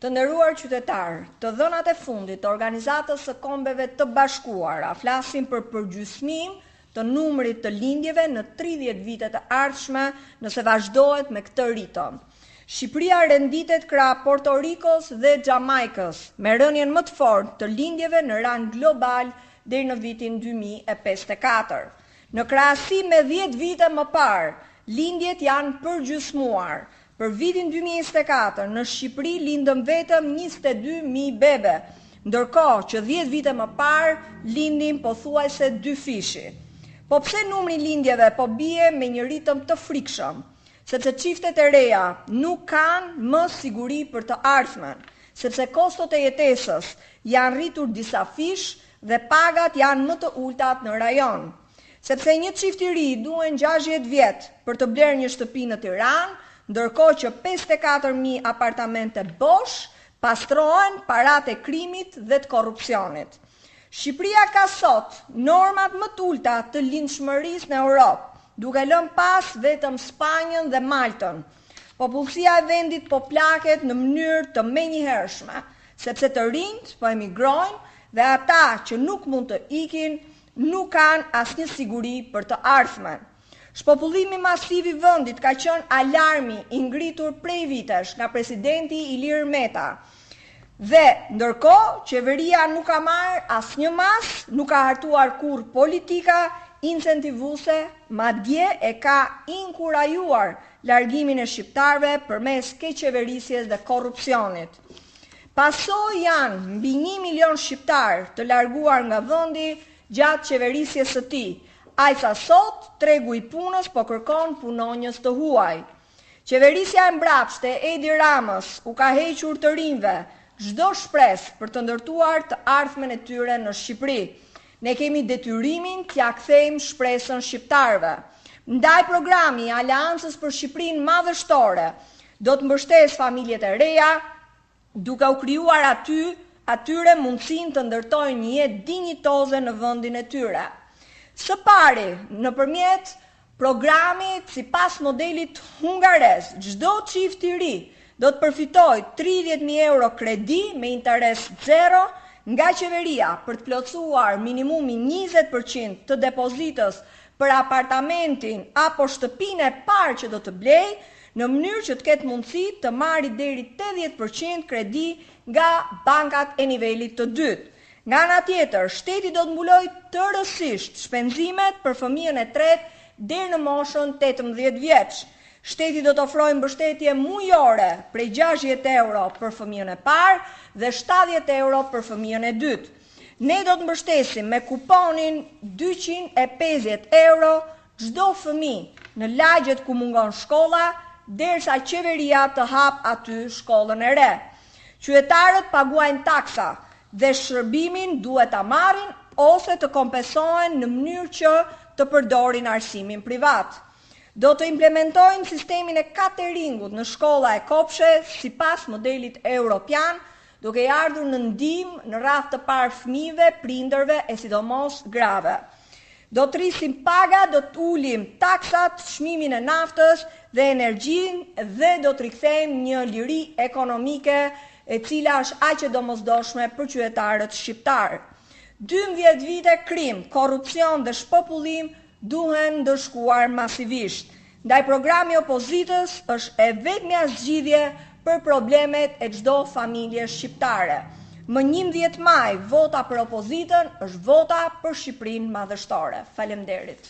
Të nderuar qytetarë, të dhënat e fundit të Organizatës së Kombeve të Bashkuara flasin për përgjysmim të numrit të lindjeve në 30 vitet e ardhshme nëse vazhdohet me këtë ritëm. Shqipëria renditet krah Porto Rikos dhe Xhamaikës me rënien më të fortë të lindjeve në rang global deri në vitin 2054. Në krahasi me 10 vite më parë, lindjet janë përgjysmuar. Për vitin 2024, në Shqipëri lindën vetëm 22.000 bebe, ndërkohë që 10 vite më parë lindin pothuajse 2 fishi. Po pse numri lindjeve po bie me një ritëm të frikshëm? Sepse çiftet e reja nuk kanë më siguri për të ardhmen, sepse kostot e jetesës janë rritur disa fish dhe pagat janë më të ultat në rajon. Sepse një çift i ri duhen 60 vjet për të blerë një shtëpi në Tiranë, ndërkohë që 54.000 apartamente bosh pastrohen paratë e krimit dhe të korrupsionit. Shqipëria ka sot normat më të ulta të lindshmërisë në Europë, duke lënë pas vetëm Spanjën dhe Maltën. Popullsia e vendit po plaket në mënyrë të menjëhershme, sepse të rinjt po emigrojnë dhe ata që nuk mund të ikin nuk kanë asnjë siguri për të ardhmen. Shpopullimi masiv i vendit ka qenë alarmi i ngritur prej vitesh nga presidenti Ilir Meta. Dhe ndërkohë qeveria nuk ka marrë asnjë mas, nuk ka hartuar kurrë politika incentivuese, madje e ka inkurajuar largimin e shqiptarëve përmes keqeverisjes dhe korrupsionit. Pasojë janë mbi 1 milion shqiptar të larguar nga vendi gjatë qeverisjes së tij. Aq sa sot tregu i punës po kërkon punonjës të huaj. Qeverisja e mbrapshtë e Edi Ramës u ka hequr të rinjve çdo shpresë për të ndërtuar të ardhmen e tyre në Shqipëri. Ne kemi detyrimin t'ia kthejmë shpresën shqiptarëve. Ndaj programi i Aleancës për Shqipërinë Madhështore do të mbështes familjet e reja, duke u krijuar atyre mundësinë të ndërtojnë një jetë dinjitoze në vendin e tyre. Së pari, nëpërmjet programit sipas modelit hungarez, çdo çift i ri do të përfitojë 30.000 euro kredi me interes zero nga qeveria për të plotësuar minimumi 20% të depozitës për apartamentin apo shtëpinë e parë që do të blejë, në mënyrë që të ketë mundësi të marrë deri 80% kredi nga bankat e nivelit të dytë. Nga ana tjetër, shteti do të mbulojë tërësisht shpenzimet për fëmijën e tretë deri në moshën 18 vjeç. Shteti do të ofrojë mbështetje mujore prej 60 euro për fëmijën e parë dhe 70 euro për fëmijën e dytë. Ne do të mbështesim me kuponin 250 euro çdo fëmijë në lagjet ku mungon shkolla, derisa qeveria të hap aty shkollën e re. Qytetarët paguajnë taksa dhe shërbimin duhet ta marrin ose të kompensohen në mënyrë që të përdorin arsimin privat. Do të implementojnë sistemin e cateringut në shkolla e kopshte sipas modelit europian, duke i ardhur në ndihmë në radhë të parë fëmijëve, prindërve e sidomos grave. Do të rrisim paga, do të ulim taksat, çmimin e naftës dhe energjinë dhe do të rikthejmë një liri ekonomike e cila është aq e domosdoshme për qytetarët shqiptar. 12 vite krim, korrupsion dhe shpopullim duhen ndëshkuar masivisht. Ndaj programi i opozitës është e vetmja zgjidhje për problemet e çdo familje shqiptare. Më 11 maj, vota për opozitën është vota për Shqipërinë Madhështore. Faleminderit.